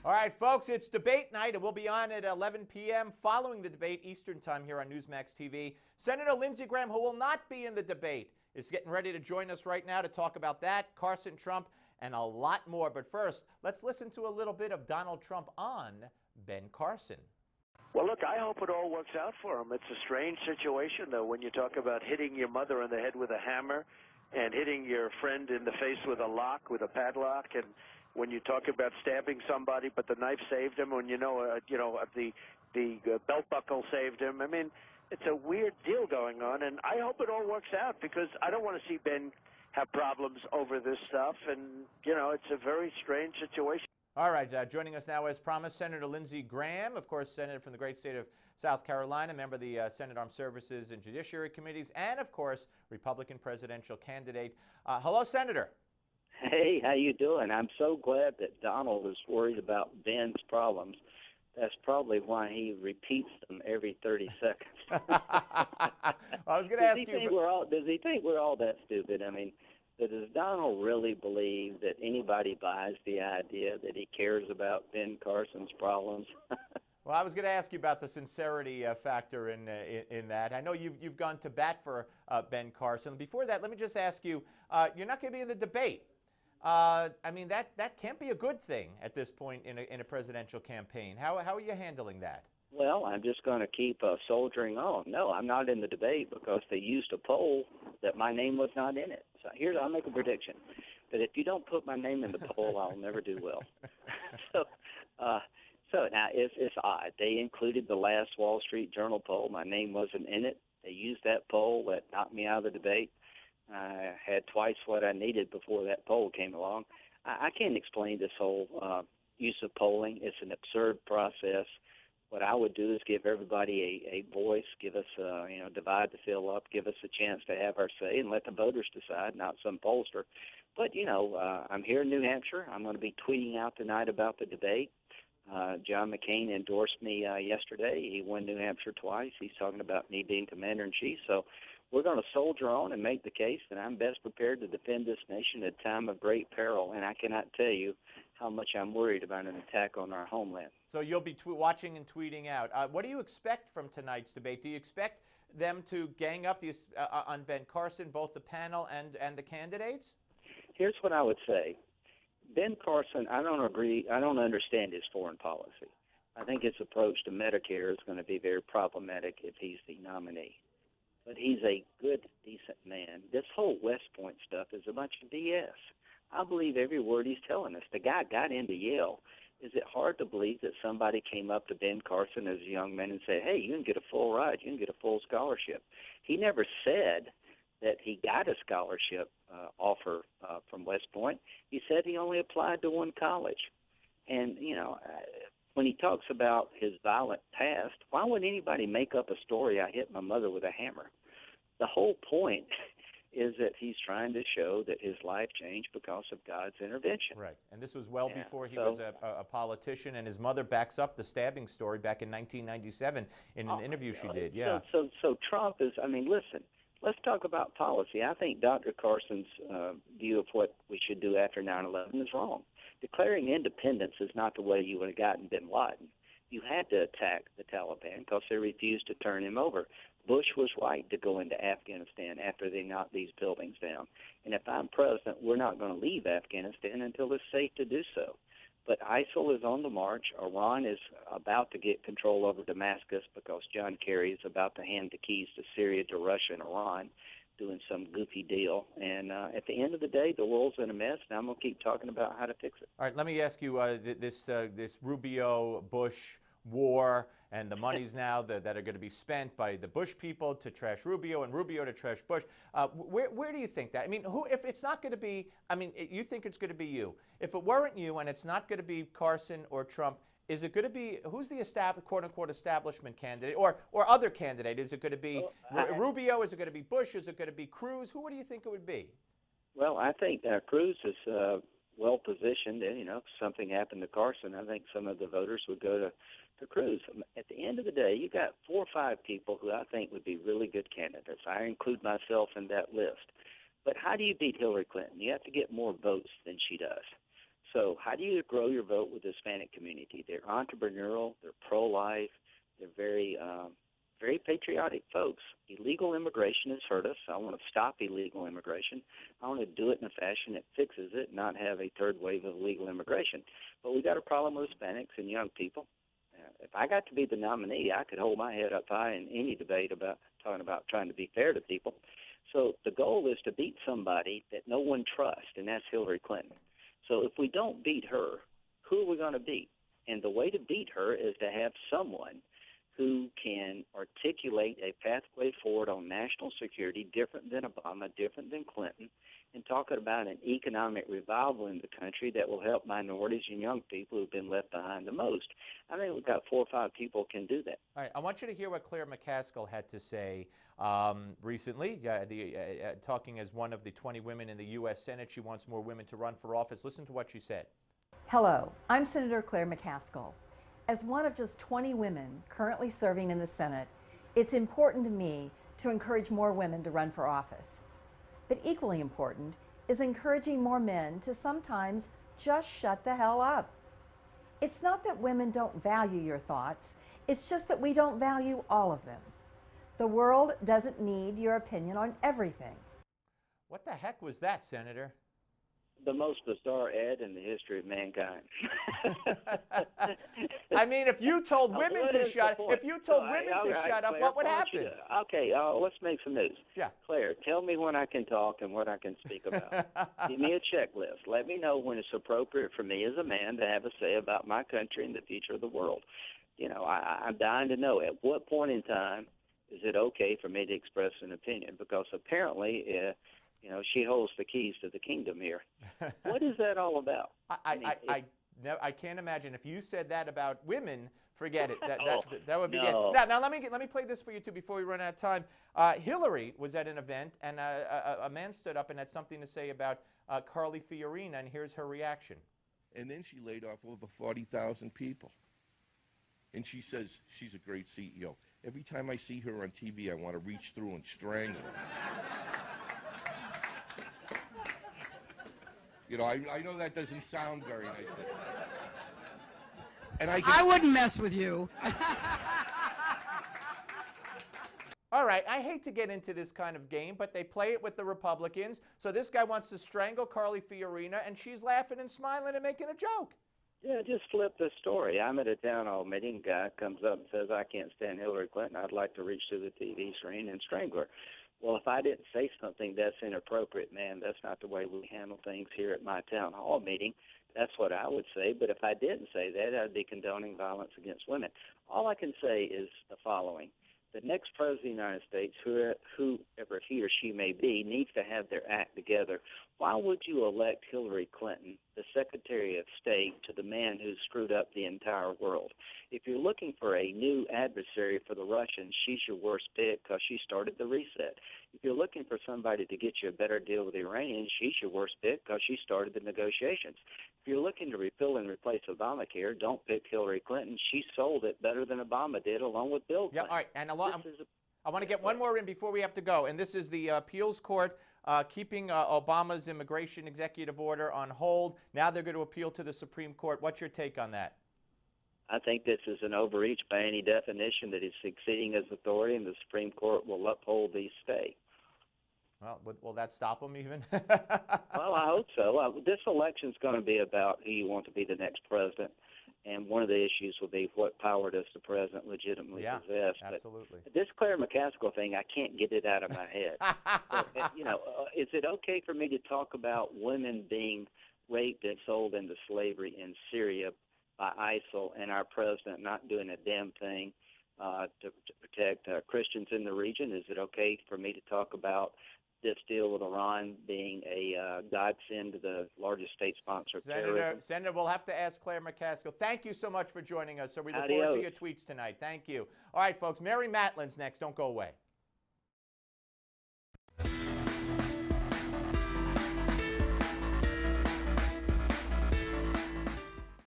All right, folks, it's debate night, and we'll be on at 11 p.m. following the debate Eastern Time here on Newsmax TV. Senator Lindsey Graham, who will not be in the debate, is getting ready to join us right now to talk about that, Carson, Trump, and a lot more. But first, let's listen to a little bit of Donald Trump on Ben Carson. Well, look, I hope it all works out for him. It's a strange situation, though, when you talk about hitting your mother in the head with a hammer and hitting your friend in the face with a lock, with a padlock, and when you talk about stabbing somebody, but the knife saved him, when the belt buckle saved him. I mean, it's a weird deal going on, and I hope it all works out because I don't want to see Ben have problems over this stuff, and, it's a very strange situation. All right, joining us now as promised, Senator Lindsey Graham, of course, Senator from the great state of South Carolina, member of the Senate Armed Services and Judiciary Committees, and, of course, Republican presidential candidate. Hello, Senator. Hey, how you doing? I'm so glad that Donald is worried about Ben's problems. That's probably why he repeats them every 30 seconds. I was going to ask you. Does he think we're all that stupid? I mean, does Donald really believe that anybody buys the idea that he cares about Ben Carson's problems? Well, I was going to ask you about the sincerity factor in that. I know you've gone to bat for Ben Carson. Before that, let me just ask you, you're not going to be in the debate. I mean, that can't be a good thing at this point in a presidential campaign. How are you handling that? Well, I'm just going to keep soldiering on. No, I'm not in the debate because they used a poll that my name was not in it. So I'll make a prediction that if you don't put my name in the poll, I'll never do well. So now it's odd. They included the last Wall Street Journal poll. My name wasn't in it. They used that poll that knocked me out of the debate. I had twice what I needed before that poll came along. I can't explain this whole use of polling. It's an absurd process. What I would do is give everybody a voice, give us, divide to fill up, give us a chance to have our say, and let the voters decide, not some pollster. But, I'm here in New Hampshire. I'm going to be tweeting out tonight about the debate. John McCain endorsed me yesterday. He won New Hampshire twice. He's talking about me being commander-in-chief. So we're going to soldier on and make the case that I'm best prepared to defend this nation at a time of great peril, and I cannot tell you how much I'm worried about an attack on our homeland. So you'll be watching and tweeting out. What do you expect from tonight's debate? Do you expect them to gang up on Ben Carson, both the panel and the candidates? Here's what I would say. Ben Carson, I don't understand his foreign policy. I think his approach to Medicare is going to be very problematic if he's the nominee. But he's a good, decent man. This whole West Point stuff is a bunch of BS. I believe every word he's telling us. The guy got into Yale. Is it hard to believe that somebody came up to Ben Carson as a young man and said, hey, you can get a full ride, you can get a full scholarship? He never said that he got a scholarship offer from West Point. He said he only applied to one college. And, when he talks about his violent past, why would anybody make up a story, I hit my mother with a hammer? The whole point is that he's trying to show that his life changed because of God's intervention. Right, and this was well before he was a politician, and his mother backs up the stabbing story back in 1997 in an interview she did, yeah. So Trump is, listen, let's talk about policy. I think Dr. Carson's view of what we should do after 9/11 is wrong. Declaring independence is not the way you would have gotten bin Laden. You had to attack the Taliban because they refused to turn him over. Bush was right to go into Afghanistan after they knocked these buildings down. And if I'm president, we're not going to leave Afghanistan until it's safe to do so. But ISIL is on the march. Iran is about to get control over Damascus because John Kerry is about to hand the keys to Syria to Russia and Iran, doing some goofy deal. And at the end of the day, the world's in a mess, and I'm going to keep talking about how to fix it. All right, let me ask you, this Rubio-Bush war and the monies now that are going to be spent by the Bush people to trash Rubio and Rubio to trash Bush. Where do you think that? If it's not going to be, you think it's going to be you. If it weren't you and it's not going to be Carson or Trump, is it going to be, who's the quote-unquote establishment candidate or other candidate? Is it going to be Rubio? Is it going to be Bush? Is it going to be Cruz? Who do you think it would be? Well, I think Cruz is well-positioned. And, if something happened to Carson, I think some of the voters would go to Cruz. At the end of the day, you got 4 or 5 people who I think would be really good candidates. I include myself in that list. But how do you beat Hillary Clinton? You have to get more votes than she does. So how do you grow your vote with the Hispanic community? They're entrepreneurial, they're pro-life, they're very very patriotic folks. Illegal immigration has hurt us. I want to stop illegal immigration. I want to do it in a fashion that fixes it, not have a third wave of illegal immigration. But we got a problem with Hispanics and young people. If I got to be the nominee, I could hold my head up high in any debate about talking about trying to be fair to people. So the goal is to beat somebody that no one trusts, and that's Hillary Clinton. So if we don't beat her, who are we going to beat? And the way to beat her is to have someone who can articulate a pathway forward on national security different than Obama, different than Clinton, and talking about an economic revival in the country that will help minorities and young people who've been left behind the most. I think we've got 4 or 5 people who can do that. All right, I want you to hear what Claire McCaskill had to say recently, talking as one of the 20 women in the U.S. Senate. She wants more women to run for office. Listen to what she said. Hello, I'm Senator Claire McCaskill. As one of just 20 women currently serving in the Senate, it's important to me to encourage more women to run for office. But equally important is encouraging more men to sometimes just shut the hell up. It's not that women don't value your thoughts, it's just that we don't value all of them. The world doesn't need your opinion on everything. What the heck was that, Senator? The most bizarre ad in the history of mankind. I mean, if you told women to shut, what would happen? Okay, let's make some news. Yeah. Claire, tell me when I can talk and what I can speak about. Give me a checklist. Let me know when it's appropriate for me as a man to have a say about my country and the future of the world. You know, I'm dying to know at what point in time is it okay for me to express an opinion? Because apparently, you know, she holds the keys to the kingdom here. What is that all about? I can't imagine if you said that about women. Forget it. That would be no. it. Now let me play this for you too before we run out of time. Hillary was at an event and a man stood up and had something to say about Carly Fiorina, and here's her reaction. And then she laid off over 40,000 people. And she says she's a great CEO. Every time I see her on TV, I want to reach through and strangle her. You know, I know that doesn't sound very nice, but... And I wouldn't mess with you. All right, I hate to get into this kind of game, but they play it with the Republicans. So this guy wants to strangle Carly Fiorina, and she's laughing and smiling and making a joke. Yeah, just flip the story. I'm at a town hall meeting. Guy comes up and says, I can't stand Hillary Clinton. I'd like to reach through the TV screen and strangle her. Well, if I didn't say something that's inappropriate, man, that's not the way we handle things here at my town hall meeting. That's what I would say. But if I didn't say that, I'd be condoning violence against women. All I can say is the following. The next president of the United States, whoever he or she may be, needs to have their act together. Why would you elect Hillary Clinton, the Secretary of State, to the man who screwed up the entire world? If you're looking for a new adversary for the Russians, she's your worst pick because she started the reset. If you're looking for somebody to get you a better deal with the Iranians, she's your worst pick because she started the negotiations. If you're looking to repeal and replace Obamacare, don't pick Hillary Clinton. She sold it better than Obama did, along with Bill Clinton. Yeah, all right. And I want to get one more in before we have to go. And this is the appeals court keeping Obama's immigration executive order on hold. Now they're going to appeal to the Supreme Court. What's your take on that? I think this is an overreach by any definition that is exceeding his authority, and the Supreme Court will uphold the stay. Well, will that stop them even? Well, I hope so. This election is going to be about who you want to be the next president, and one of the issues will be what power does the president legitimately possess. Absolutely. But this Claire McCaskill thing, I can't get it out of my head. But, you know, is it okay for me to talk about women being raped and sold into slavery in Syria by ISIL and our president not doing a damn thing to protect Christians in the region? Is it okay for me to talk about this deal with Iran being a godsend to the largest state sponsor of terrorism? Senator, we'll have to ask Claire McCaskill. Thank you so much for joining us. So we look forward to your tweets tonight. Thank you. All right, folks, Mary Matlin's next. Don't go away.